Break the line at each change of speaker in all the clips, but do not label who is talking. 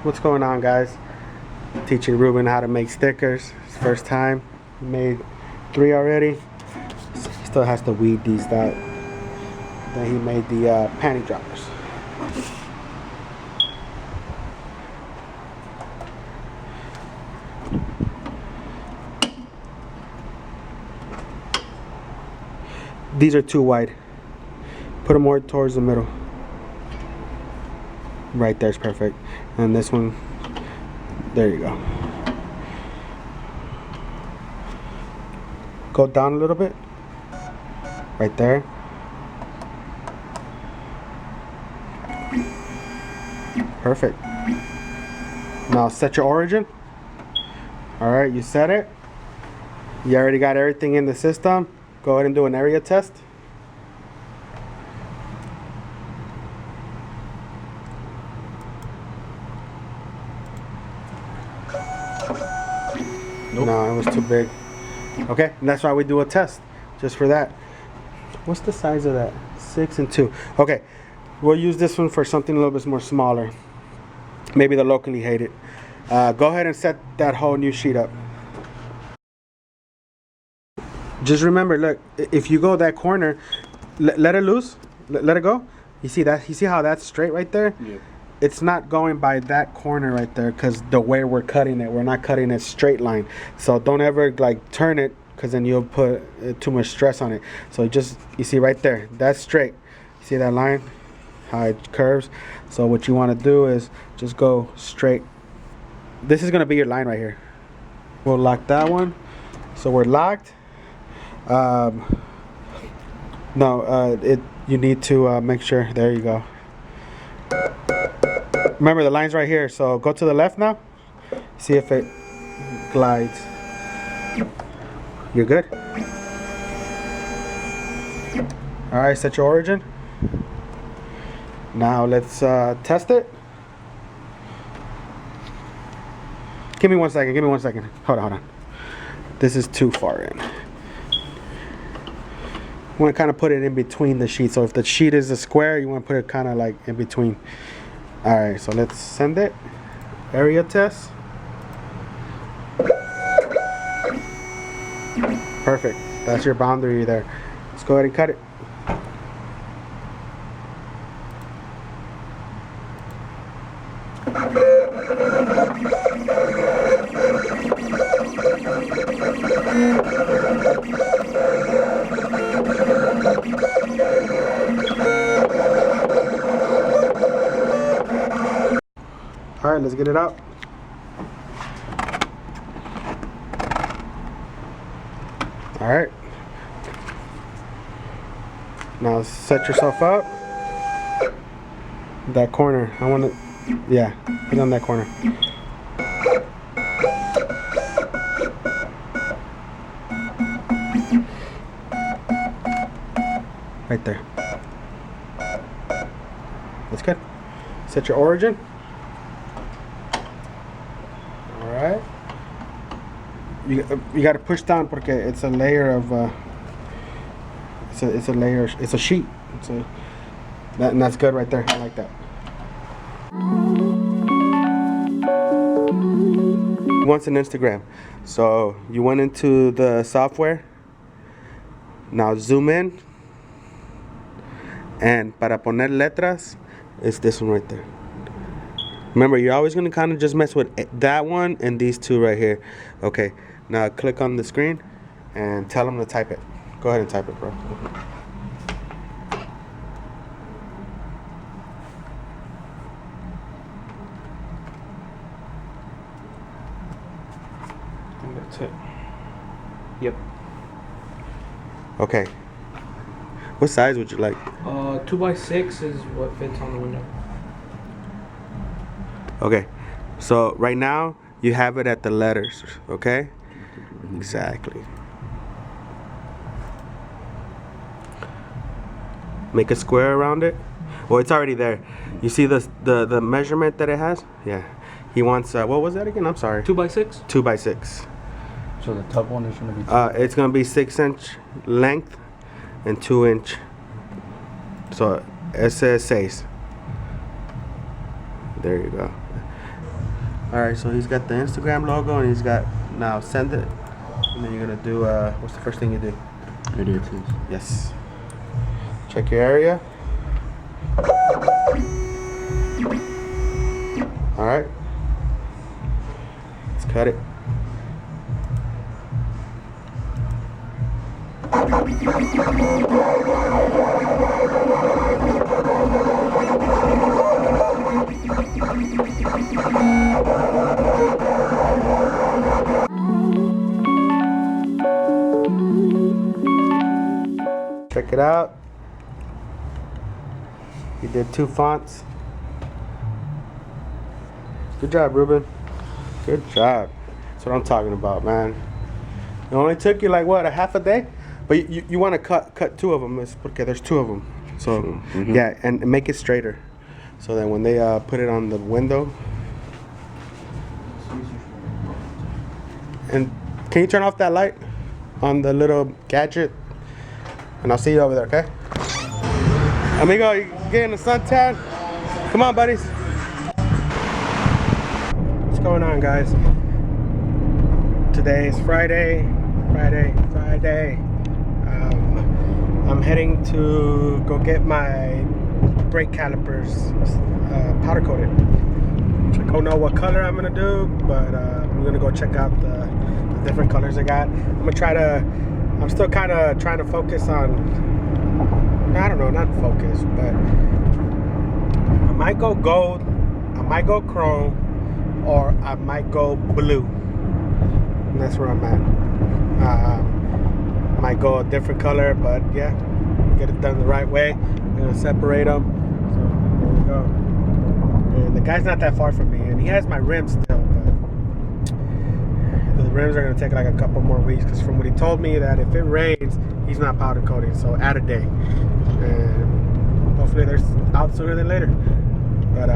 What's going on, guys? Teaching Ruben how to make stickers. His first time. He made 3 already. He still has to weed these out. Then he made the panty droppers. These are too wide. Put them more towards the middle. Right there's perfect. And this one, there you go. Go down a little bit. Right there. Perfect. Now set your origin. Alright, you set it. You already got everything in the system. Go ahead and do an area test. Nope. No, it was too big. Okay, and that's why we do a test, just for that. What's the size of that? 6 and 2. Okay, we'll use this one for something a little bit more smaller. Maybe the locally hate it. Go ahead and set that whole new sheet up. Just remember, look, if you go that corner, let it loose, let it go. You see that? You see how that's straight right there? Yeah. It's not going by that corner right there because the way we're cutting it, we're not cutting it straight line. So don't ever like turn it because then you'll put too much stress on it. So just, you see right there, that's straight. See that line? How it curves? So what you want to do is just go straight. This is going to be your line right here. We'll lock that one. So we're locked. You need to make sure, there you go. Remember the line's right here, so go to the left now. See if it glides. You're good. Alright, set your origin. Now let's test it. Give me 1 second, give me 1 second. Hold on. This is too far in. You want to kind of put it in between the sheets. So if the sheet is a square, you want to put it kind of like in between. Alright, so let's send it. Area test. Perfect. That's your boundary there. Let's go ahead and cut it. Alright, let's get it out. Alright. Now set yourself up. That corner. I want to, yeah, put it on that corner. Right there. That's good. Set your origin. Alright. You got to push down porque it's a layer of it's a layer, it's a sheet. And that's good right there. I like that. He wants an Instagram. So you went into the software. Now zoom in. And para poner letras, it's this one right there. Remember, you're always going to kind of just mess with that one and these two right here. Okay, now click on the screen and tell them to type it. Go ahead and type it, bro. And that's it. Yep. Okay. What size would you like?
2x6 is what fits on the window.
Okay, so right now you have it at the letters, okay? Exactly. Make a square around it. Well, it's already there. You see the measurement that it has? Yeah. He wants, what was that again? I'm sorry.
2x6?
2x6.
So the top one is going to be...
it's going to be 6-inch length and 2-inch. So, ese es 6. There you go. Alright, so he's got the Instagram logo and he's got now send it. And then you're gonna do what's the first thing you do?
Video, please.
Yes. Check your area. Alright. Let's cut it. Check it out. You did 2 fonts. Good job, Ruben. Good job. That's what I'm talking about, man. It only took you like what, a half a day? But you want to cut 2 of them. Okay, there's 2 of them. So yeah, and make it straighter. So that when they put it on the window. And can you turn off that light on the little gadget? And I'll see you over there, okay? Amigo, you getting the suntan? Come on, buddies. What's going on, guys? Today is Friday. I'm heading to go get my brake calipers powder coated. I don't know what color I'm gonna do, but I'm gonna go check out the different colors I got. I'm still kind of trying to focus on, I don't know, not focus, but I might go gold, I might go chrome, or I might go blue. And that's where I'm at. Might go a different color, but yeah, get it done the right way. I'm gonna separate them. So there we go. And the guy's not that far from me, and he has my rims still, but the rims are gonna take like a couple more weeks, because from what he told me, that if it rains, he's not powder coating, so add a day. And hopefully they're out sooner than later. But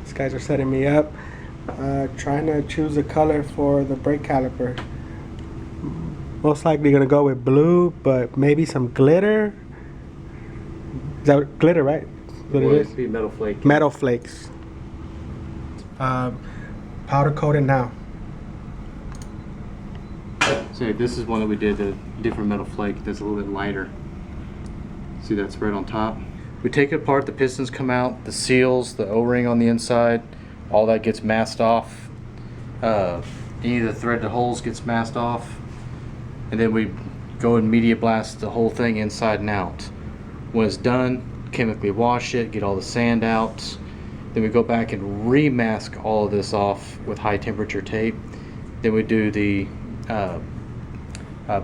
these guys are setting me up, trying to choose a color for the brake caliper. Most likely gonna go with blue, but maybe some glitter. Is that glitter, right? What it is?
Be metal flake.
Metal flakes. Powder coated now.
So this is one that we did, a different metal flake that's a little bit lighter. See that spread on top? We take it apart, the pistons come out, the seals, the O-ring on the inside, all that gets masked off. Any of the threaded holes gets masked off. And then we go and media blast the whole thing inside and out. When it's done, chemically wash it, get all the sand out. Then we go back and remask all of this off with high temperature tape. Then we do the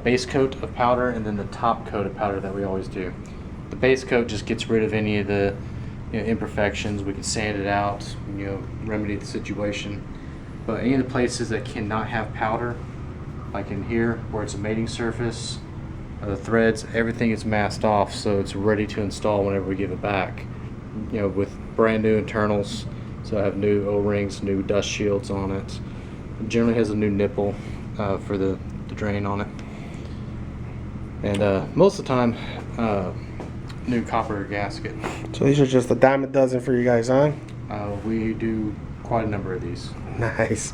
base coat of powder and then the top coat of powder that we always do. The base coat just gets rid of any of the imperfections. We can sand it out, remedy the situation. But any of the places that cannot have powder, like in here where it's a mating surface, the threads, everything is masked off, so it's ready to install whenever we give it back. With brand new internals, so I have new O-rings, new dust shields on it. It generally has a new nipple for the drain on it, and most of the time new copper gasket.
So these are just a dime a dozen for you guys, huh?
We do quite a number of these.
Nice.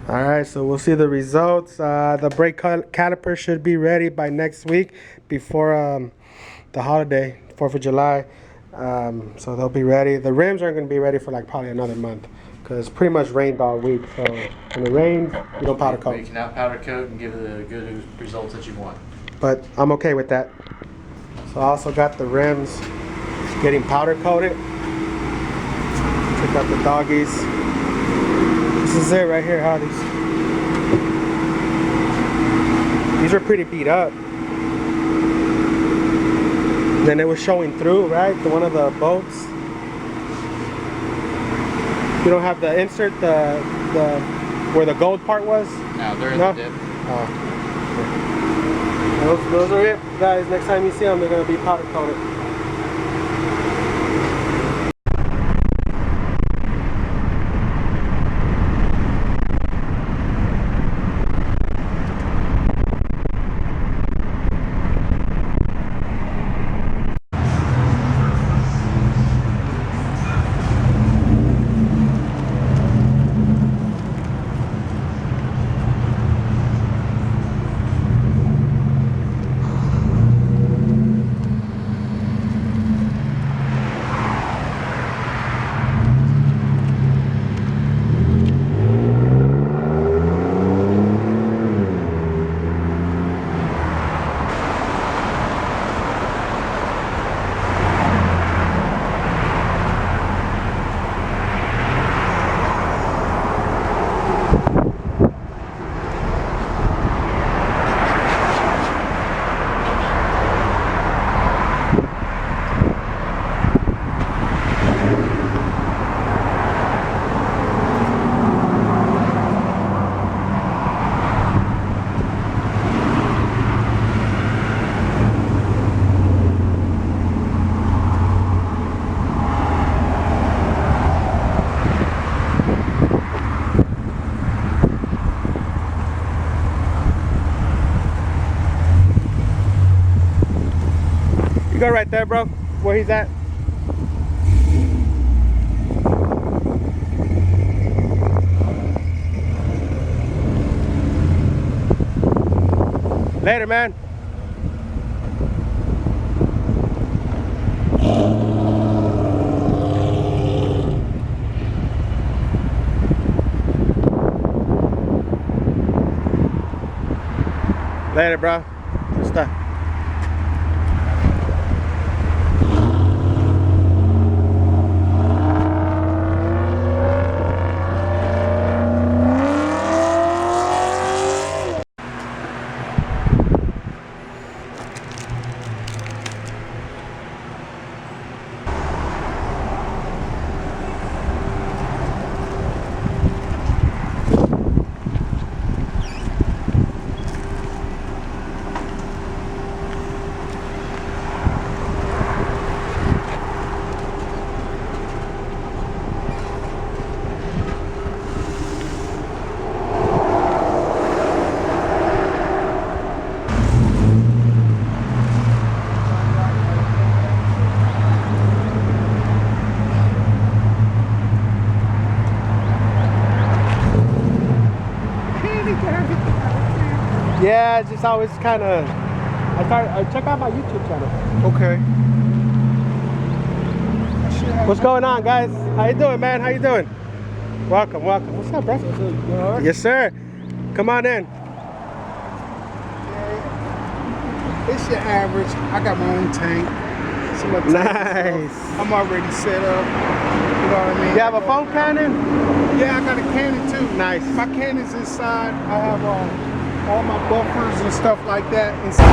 All right, so we'll see the results. The brake caliper should be ready by next week, before the holiday, 4th of July. So they'll be ready. The rims aren't going to be ready for like probably another month, because it's pretty much rained all week. So when it rains, you don't powder coat.
You can now powder coat and give the good results that you want.
But I'm okay with that. So I also got the rims getting powder coated. Check out the doggies. This is it right here, these are pretty beat up. Then it was showing through, right? One of the bolts. You don't have the insert, the where the gold part was?
No, they're in the dip.
Oh. Those are it, guys. Next time you see them, they're going to be powder coated. You go right there, bro. Where he's at. Later, man. Later, bro. Good stuff. Yeah, it's just always kind of. I check out my YouTube channel.
Okay.
What's going on, guys? How you doing, man? How you doing? Welcome, welcome. What's up, bro? Yes, sir. Come on in.
It's your average. I got my own tank. Some other tank
Nice.
I'm already set up. You know what I mean?
You have a phone cannon?
Yeah, I got a cannon too.
Nice.
My cannon's inside. I have all my buffers and stuff like that inside.